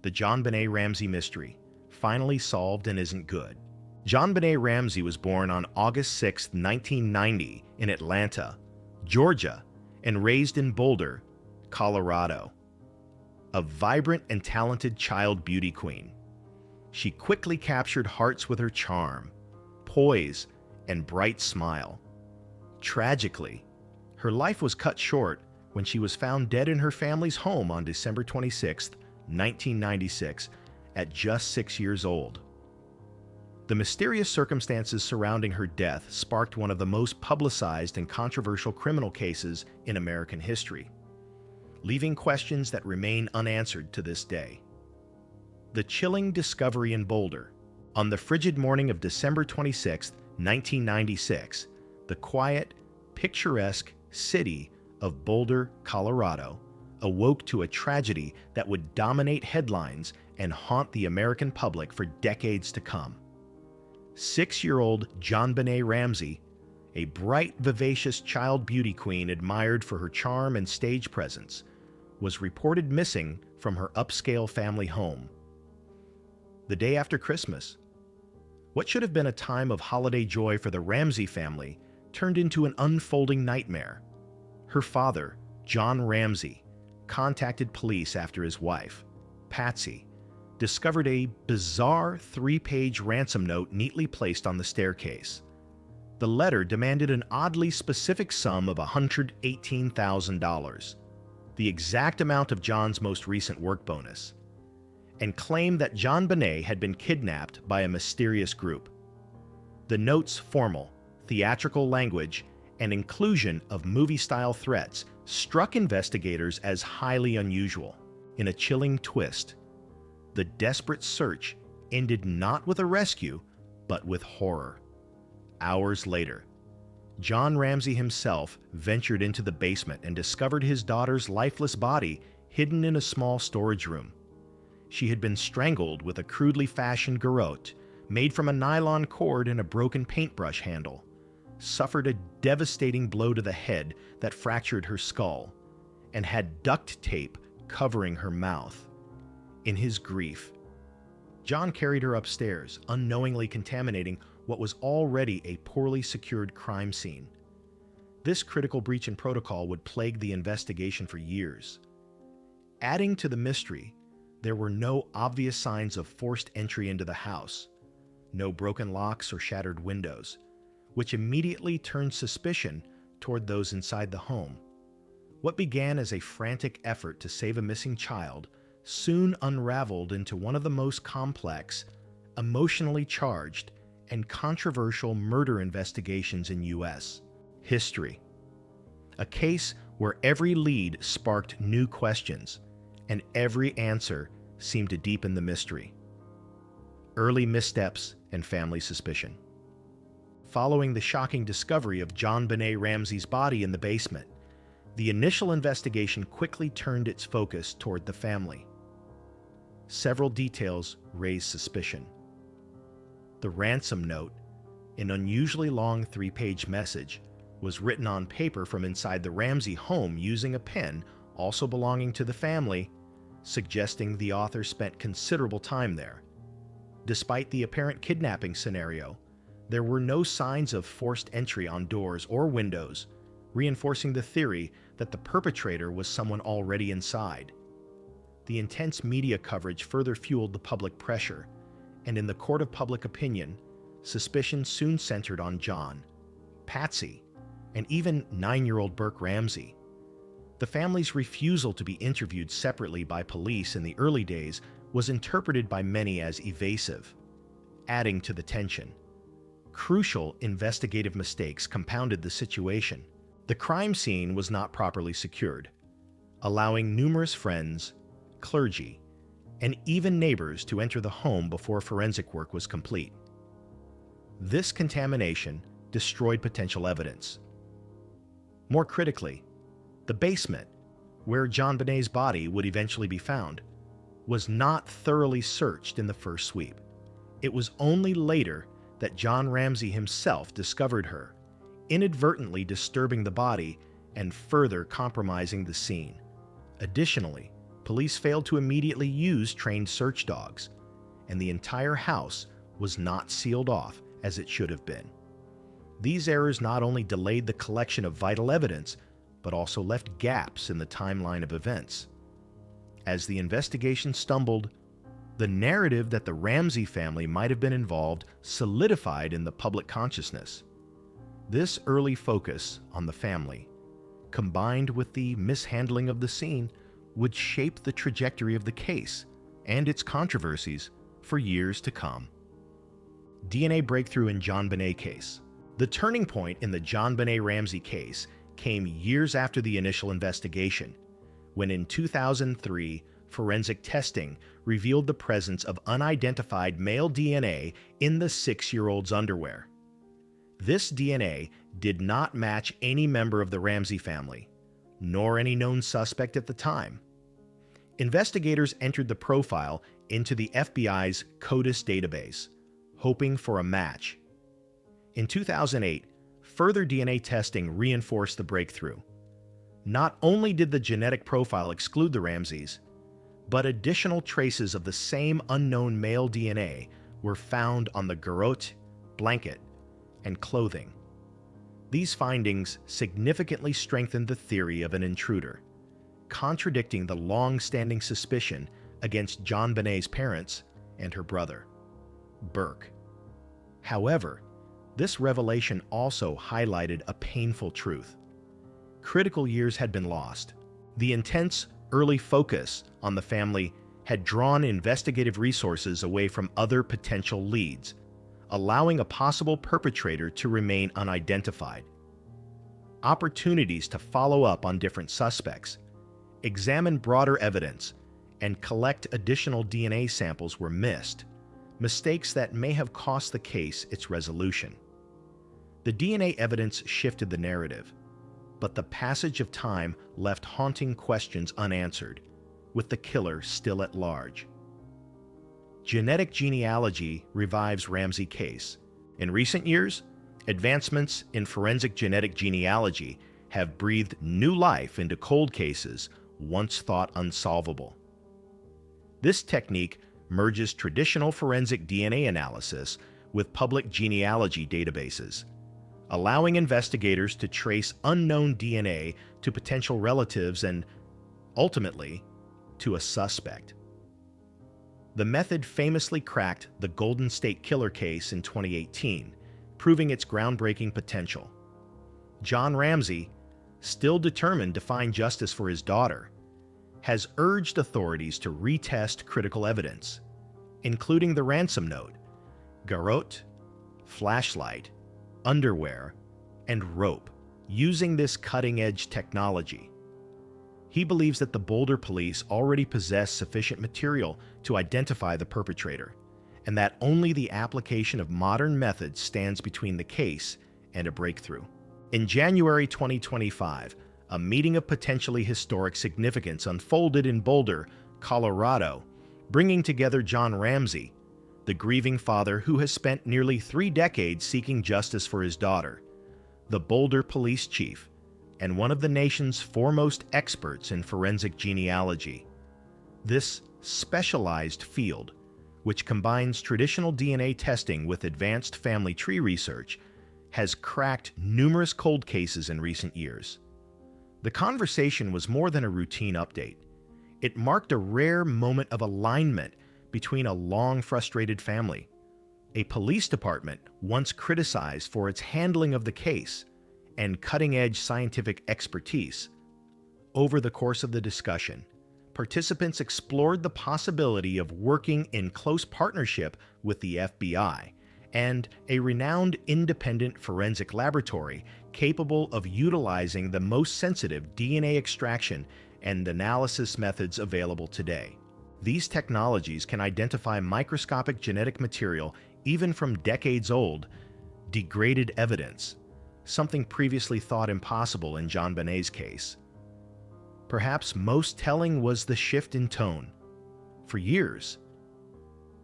the JonBenét Ramsey mystery, finally solved and isn't good. JonBenét Ramsey was born on August 6, 1990 in Atlanta, Georgia, and raised in Boulder, Colorado. A vibrant and talented child beauty queen, she quickly captured hearts with her charm, poise, and bright smile. Tragically, her life was cut short when she was found dead in her family's home on December 26, 1996, at just 6 years old. The mysterious circumstances surrounding her death sparked one of the most publicized and controversial criminal cases in American history, leaving questions that remain unanswered to this day. The chilling discovery in Boulder. On the frigid morning of December 26, 1996, the quiet, picturesque city of Boulder, Colorado, awoke to a tragedy that would dominate headlines and haunt the American public for decades to come. 6-year-old JonBenét Ramsey, a bright, vivacious child beauty queen admired for her charm and stage presence, was reported missing from her upscale family home. The day after Christmas, what should have been a time of holiday joy for the Ramsey family turned into an unfolding nightmare. Her father, John Ramsey, contacted police after his wife, Patsy, discovered a bizarre 3-page ransom note neatly placed on the staircase. The letter demanded an oddly specific sum of $118,000, the exact amount of John's most recent work bonus, and claimed that JonBenét had been kidnapped by a mysterious group. The note's formal, theatrical language and inclusion of movie-style threats struck investigators as highly unusual. In a chilling twist, the desperate search ended not with a rescue, but with horror. Hours later, John Ramsey himself ventured into the basement and discovered his daughter's lifeless body hidden in a small storage room. She had been strangled with a crudely fashioned garrote made from a nylon cord and a broken paintbrush handle, suffered a devastating blow to the head that fractured her skull, and had duct tape covering her mouth. In his grief, John carried her upstairs, unknowingly contaminating what was already a poorly secured crime scene. This critical breach in protocol would plague the investigation for years. Adding to the mystery, there were no obvious signs of forced entry into the house, no broken locks or shattered windows, which immediately turned suspicion toward those inside the home. What began as a frantic effort to save a missing child soon unraveled into one of the most complex, emotionally charged, and controversial murder investigations in U.S. history. A case where every lead sparked new questions, and every answer seemed to deepen the mystery. Early missteps and family suspicion. Following the shocking discovery of JonBenét Ramsey's body in the basement, the initial investigation quickly turned its focus toward the family. Several details raised suspicion. The ransom note, an unusually long 3-page message, was written on paper from inside the Ramsey home using a pen also belonging to the family, suggesting the author spent considerable time there. Despite the apparent kidnapping scenario, there were no signs of forced entry on doors or windows, reinforcing the theory that the perpetrator was someone already inside. The intense media coverage further fueled the public pressure, and in the court of public opinion, suspicion soon centered on John, Patsy, and even 9-year-old Burke Ramsey. The family's refusal to be interviewed separately by police in the early days was interpreted by many as evasive, adding to the tension. Crucial investigative mistakes compounded the situation. The crime scene was not properly secured, allowing numerous friends, clergy, and even neighbors to enter the home before forensic work was complete. This contamination destroyed potential evidence. More critically, the basement, where JonBenét's body would eventually be found, was not thoroughly searched in the first sweep. It was only later that John Ramsey himself discovered her, inadvertently disturbing the body and further compromising the scene. Additionally, police failed to immediately use trained search dogs, and the entire house was not sealed off as it should have been. These errors not only delayed the collection of vital evidence, but also left gaps in the timeline of events. As the investigation stumbled, the narrative that the Ramsey family might have been involved solidified in the public consciousness. This early focus on the family, combined with the mishandling of the scene, would shape the trajectory of the case and its controversies for years to come. DNA breakthrough in JonBenét case. The turning point in the JonBenét Ramsey case came years after the initial investigation, when in 2003, forensic testing revealed the presence of unidentified male DNA in the 6-year-old's underwear. This DNA did not match any member of the Ramsey family, nor any known suspect at the time. Investigators entered the profile into the FBI's CODIS database, hoping for a match. In 2008, further DNA testing reinforced the breakthrough. Not only did the genetic profile exclude the Ramseys, but additional traces of the same unknown male DNA were found on the garrote, blanket, and clothing. These findings significantly strengthened the theory of an intruder, contradicting the long-standing suspicion against JonBenét's parents and her brother, Burke. However, this revelation also highlighted a painful truth. Critical years had been lost. The intense early focus on the family had drawn investigative resources away from other potential leads, allowing a possible perpetrator to remain unidentified. Opportunities to follow up on different suspects, examine broader evidence, and collect additional DNA samples were missed, mistakes that may have cost the case its resolution. The DNA evidence shifted the narrative, but the passage of time left haunting questions unanswered, with the killer still at large. Genetic genealogy revives Ramsey case. In recent years, advancements in forensic genetic genealogy have breathed new life into cold cases once thought unsolvable. This technique merges traditional forensic DNA analysis with public genealogy databases, allowing investigators to trace unknown DNA to potential relatives and, ultimately, to a suspect. The method famously cracked the Golden State Killer case in 2018, proving its groundbreaking potential. John Ramsey, still determined to find justice for his daughter, has urged authorities to retest critical evidence, including the ransom note, garrote, flashlight, underwear, and rope, using this cutting-edge technology. He believes that the Boulder police already possess sufficient material to identify the perpetrator, and that only the application of modern methods stands between the case and a breakthrough. In January 2025, a meeting of potentially historic significance unfolded in Boulder, Colorado, bringing together John Ramsey, the grieving father who has spent nearly 3 decades seeking justice for his daughter, the Boulder police chief, and one of the nation's foremost experts in forensic genealogy. This specialized field, which combines traditional DNA testing with advanced family tree research, has cracked numerous cold cases in recent years. The conversation was more than a routine update. It marked a rare moment of alignment between a long frustrated family, a police department once criticized for its handling of the case, and cutting-edge scientific expertise. Over the course of the discussion, participants explored the possibility of working in close partnership with the FBI and a renowned independent forensic laboratory capable of utilizing the most sensitive DNA extraction and analysis methods available today. These technologies can identify microscopic genetic material even from decades-old, degraded evidence, something previously thought impossible in JonBenét's case. Perhaps most telling was the shift in tone. For years,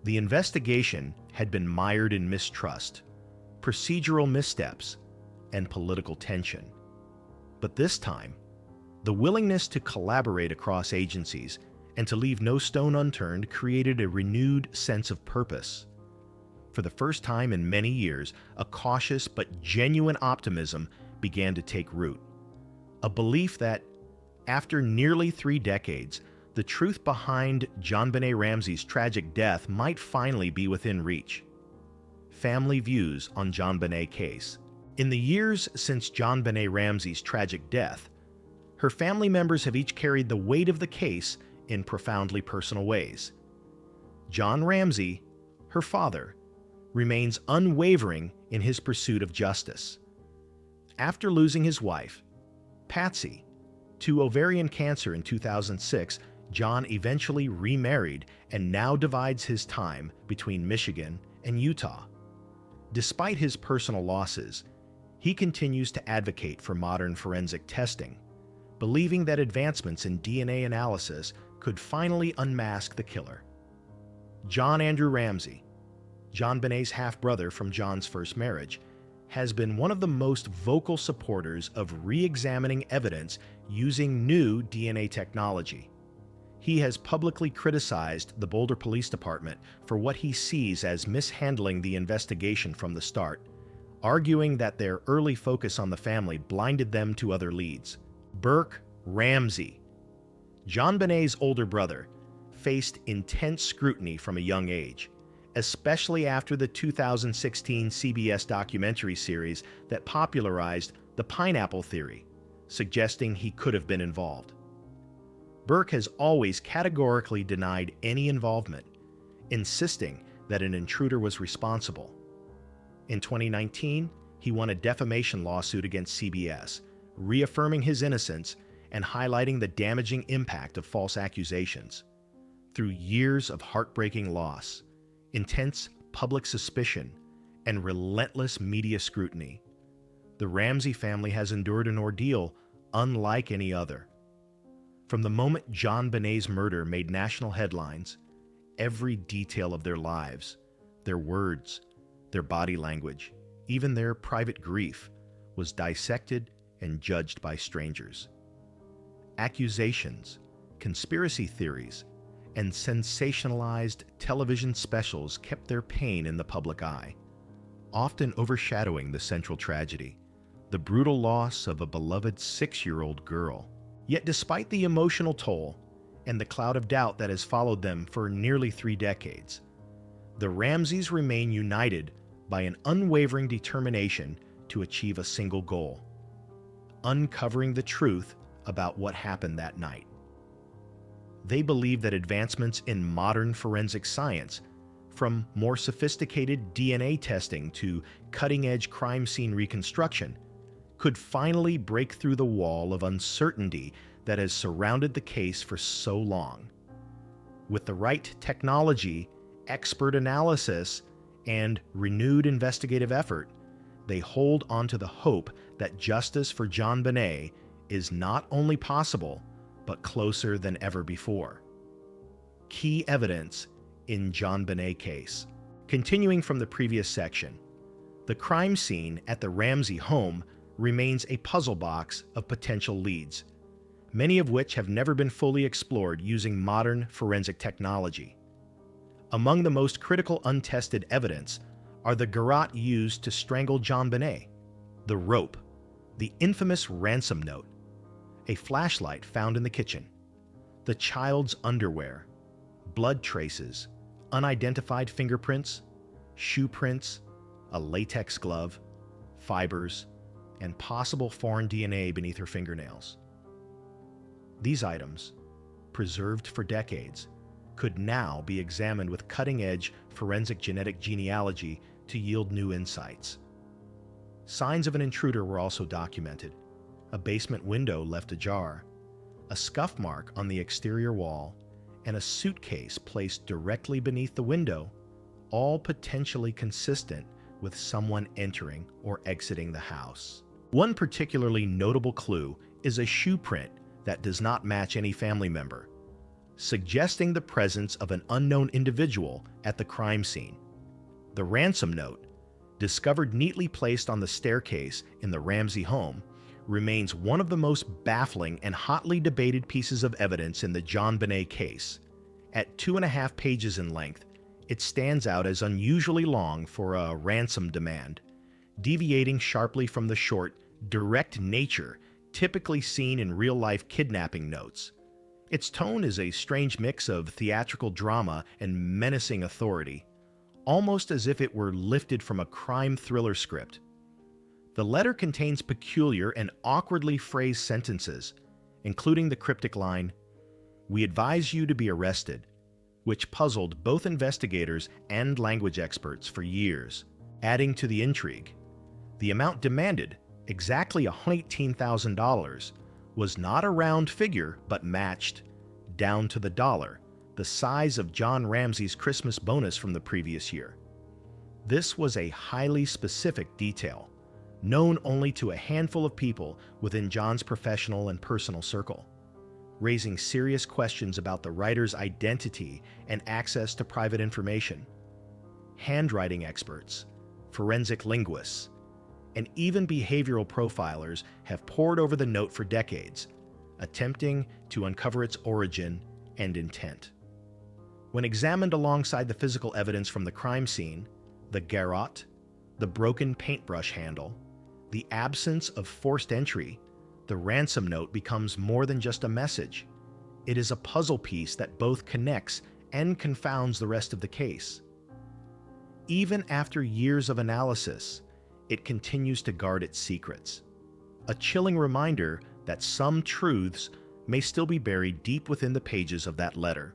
the investigation had been mired in mistrust, procedural missteps, and political tension. But this time, the willingness to collaborate across agencies and to leave no stone unturned created a renewed sense of purpose. For the first time in many years, a cautious but genuine optimism began to take root. A belief that, after nearly 3 decades, the truth behind JonBenét Ramsey's tragic death might finally be within reach. Family views on JonBenét case. In the years since JonBenét Ramsey's tragic death, her family members have each carried the weight of the case in profoundly personal ways. John Ramsey, her father, remains unwavering in his pursuit of justice. After losing his wife, Patsy, to ovarian cancer in 2006, John eventually remarried and now divides his time between Michigan and Utah. Despite his personal losses, he continues to advocate for modern forensic testing, believing that advancements in DNA analysis could finally unmask the killer. John Andrew Ramsey, JonBenét's half-brother from John's first marriage, has been one of the most vocal supporters of re-examining evidence using new DNA technology. He has publicly criticized the Boulder Police Department for what he sees as mishandling the investigation from the start, arguing that their early focus on the family blinded them to other leads. Burke Ramsey, JonBenét's older brother, faced intense scrutiny from a young age, especially after the 2016 CBS documentary series that popularized the pineapple theory, suggesting he could have been involved. Burke has always categorically denied any involvement, insisting that an intruder was responsible. In 2019, he won a defamation lawsuit against CBS, reaffirming his innocence and highlighting the damaging impact of false accusations. Through years of heartbreaking loss, intense public suspicion, and relentless media scrutiny, the Ramsey family has endured an ordeal unlike any other. From the moment JonBenét's murder made national headlines, every detail of their lives, their words, their body language, even their private grief, was dissected and judged by strangers. Accusations, conspiracy theories, and sensationalized television specials kept their pain in the public eye, often overshadowing the central tragedy, the brutal loss of a beloved 6-year-old girl. Yet despite the emotional toll and the cloud of doubt that has followed them for nearly 3 decades, the Ramseys remain united by an unwavering determination to achieve a single goal: uncovering the truth about what happened that night. They believe that advancements in modern forensic science, from more sophisticated DNA testing to cutting-edge crime scene reconstruction, could finally break through the wall of uncertainty that has surrounded the case for so long. With the right technology, expert analysis, and renewed investigative effort, they hold onto the hope that justice for JonBenét is not only possible, but closer than ever before. Key evidence in JonBenét case. Continuing from the previous section, the crime scene at the Ramsey home remains a puzzle box of potential leads, many of which have never been fully explored using modern forensic technology. Among the most critical untested evidence are the garrote used to strangle JonBenét, the rope, the infamous ransom note, a flashlight found in the kitchen, the child's underwear, blood traces, unidentified fingerprints, shoe prints, a latex glove, fibers, and possible foreign DNA beneath her fingernails. These items, preserved for decades, could now be examined with cutting-edge forensic genetic genealogy to yield new insights. Signs of an intruder were also documented: a basement window left ajar, a scuff mark on the exterior wall, and a suitcase placed directly beneath the window, all potentially consistent with someone entering or exiting the house. One particularly notable clue is a shoe print that does not match any family member, suggesting the presence of an unknown individual at the crime scene. The ransom note, discovered neatly placed on the staircase in the Ramsey home, remains one of the most baffling and hotly debated pieces of evidence in the JonBenét case. At 2.5 pages in length, it stands out as unusually long for a ransom demand, deviating sharply from the short, direct nature typically seen in real-life kidnapping notes. Its tone is a strange mix of theatrical drama and menacing authority, almost as if it were lifted from a crime thriller script. The letter contains peculiar and awkwardly phrased sentences, including the cryptic line, "We advise you to be arrested," which puzzled both investigators and language experts for years, adding to the intrigue. The amount demanded, exactly $118,000, was not a round figure but matched, down to the dollar, the size of John Ramsey's Christmas bonus from the previous year. This was a highly specific detail, known only to a handful of people within John's professional and personal circle, raising serious questions about the writer's identity and access to private information. Handwriting experts, forensic linguists, and even behavioral profilers have pored over the note for decades, attempting to uncover its origin and intent. When examined alongside the physical evidence from the crime scene, the garrote, the broken paintbrush handle, the absence of forced entry, the ransom note becomes more than just a message. It is a puzzle piece that both connects and confounds the rest of the case. Even after years of analysis, it continues to guard its secrets, a chilling reminder that some truths may still be buried deep within the pages of that letter.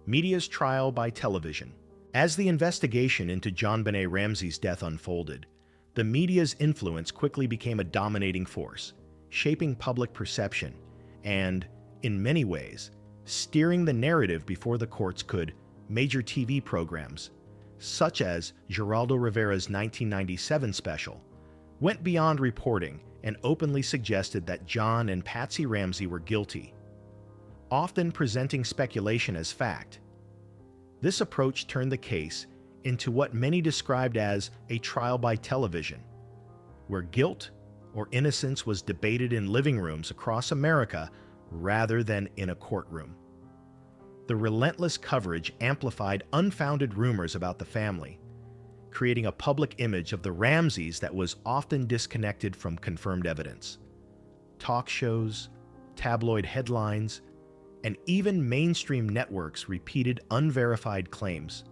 Media's trial by television. As the investigation into JonBenét Ramsey's death unfolded, the media's influence quickly became a dominating force, shaping public perception and, in many ways, steering the narrative before the courts could. Major TV programs, such as Geraldo Rivera's 1997 special, went beyond reporting and openly suggested that John and Patsy Ramsey were guilty, often presenting speculation as fact. This approach turned the case into what many described as a trial by television, where guilt or innocence was debated in living rooms across America rather than in a courtroom. The relentless coverage amplified unfounded rumors about the family, creating a public image of the Ramseys that was often disconnected from confirmed evidence. Talk shows, tabloid headlines, and even mainstream networks repeated unverified claims,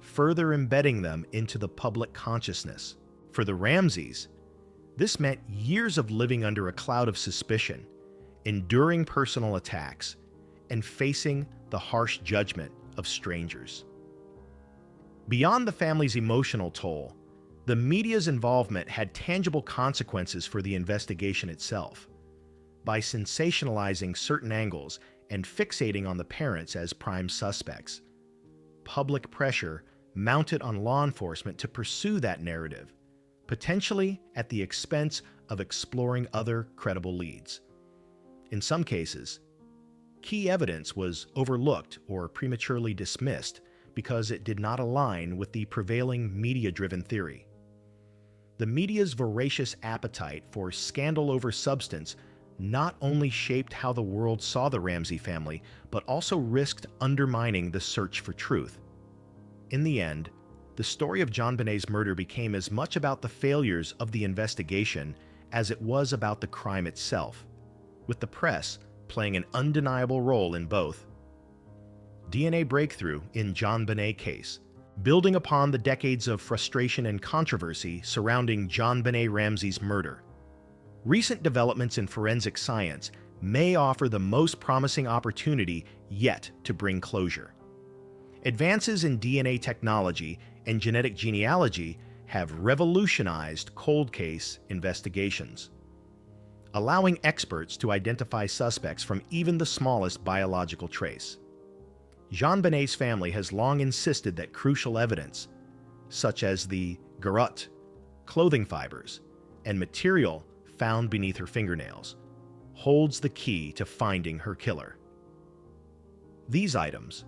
further embedding them into the public consciousness. For the Ramseys, this meant years of living under a cloud of suspicion, enduring personal attacks, and facing the harsh judgment of strangers. Beyond the family's emotional toll, the media's involvement had tangible consequences for the investigation itself. By sensationalizing certain angles and fixating on the parents as prime suspects, public pressure mounted on law enforcement to pursue that narrative, potentially at the expense of exploring other credible leads. In some cases, key evidence was overlooked or prematurely dismissed because it did not align with the prevailing media-driven theory. The media's voracious appetite for scandal over substance not only shaped how the world saw the Ramsey family, but also risked undermining the search for truth. In the end, the story of JonBenét's murder became as much about the failures of the investigation as it was about the crime itself, with the press playing an undeniable role in both. DNA breakthrough in JonBenét case. Building upon the decades of frustration and controversy surrounding JonBenét Ramsey's murder, recent developments in forensic science may offer the most promising opportunity yet to bring closure. Advances in DNA technology and genetic genealogy have revolutionized cold case investigations, allowing experts to identify suspects from even the smallest biological trace. JonBenét's family has long insisted that crucial evidence, such as the garrote, clothing fibers, and material found beneath her fingernails, holds the key to finding her killer. These items,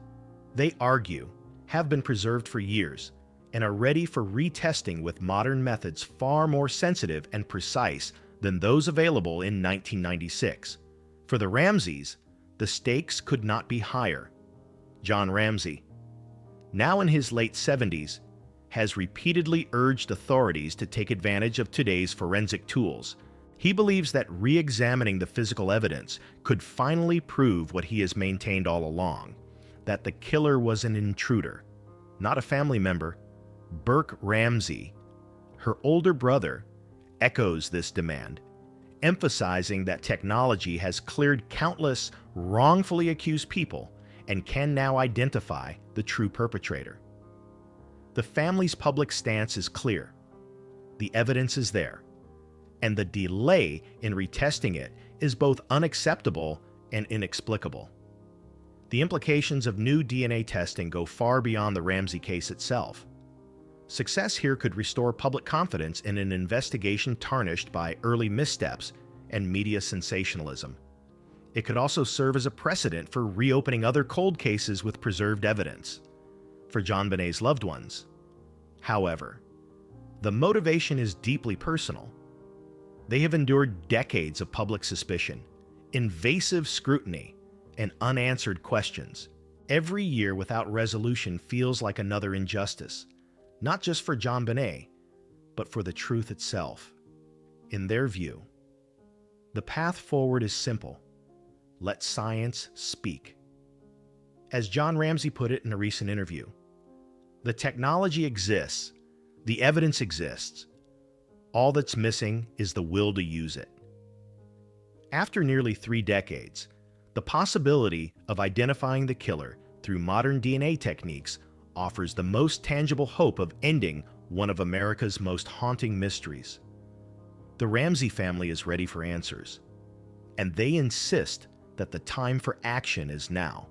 they argue, have been preserved for years and are ready for retesting with modern methods far more sensitive and precise than those available in 1996. For the Ramseys, the stakes could not be higher. John Ramsey, now in his late 70s, has repeatedly urged authorities to take advantage of today's forensic tools. He believes that re-examining the physical evidence could finally prove what he has maintained all along, that the killer was an intruder, not a family member. Burke Ramsey, her older brother, echoes this demand, emphasizing that technology has cleared countless wrongfully accused people and can now identify the true perpetrator. The family's public stance is clear. The evidence is there, and the delay in retesting it is both unacceptable and inexplicable. The implications of new DNA testing go far beyond the Ramsey case itself. Success here could restore public confidence in an investigation tarnished by early missteps and media sensationalism. It could also serve as a precedent for reopening other cold cases with preserved evidence. For JonBenét's loved ones, however, the motivation is deeply personal. They have endured decades of public suspicion, invasive scrutiny, and unanswered questions. Every year without resolution feels like another injustice, not just for JonBenét, but for the truth itself. In their view, the path forward is simple. Let science speak. As John Ramsey put it in a recent interview, the technology exists, the evidence exists. All that's missing is the will to use it. After nearly 3 decades, the possibility of identifying the killer through modern DNA techniques offers the most tangible hope of ending one of America's most haunting mysteries. The Ramsey family is ready for answers, and they insist that the time for action is now.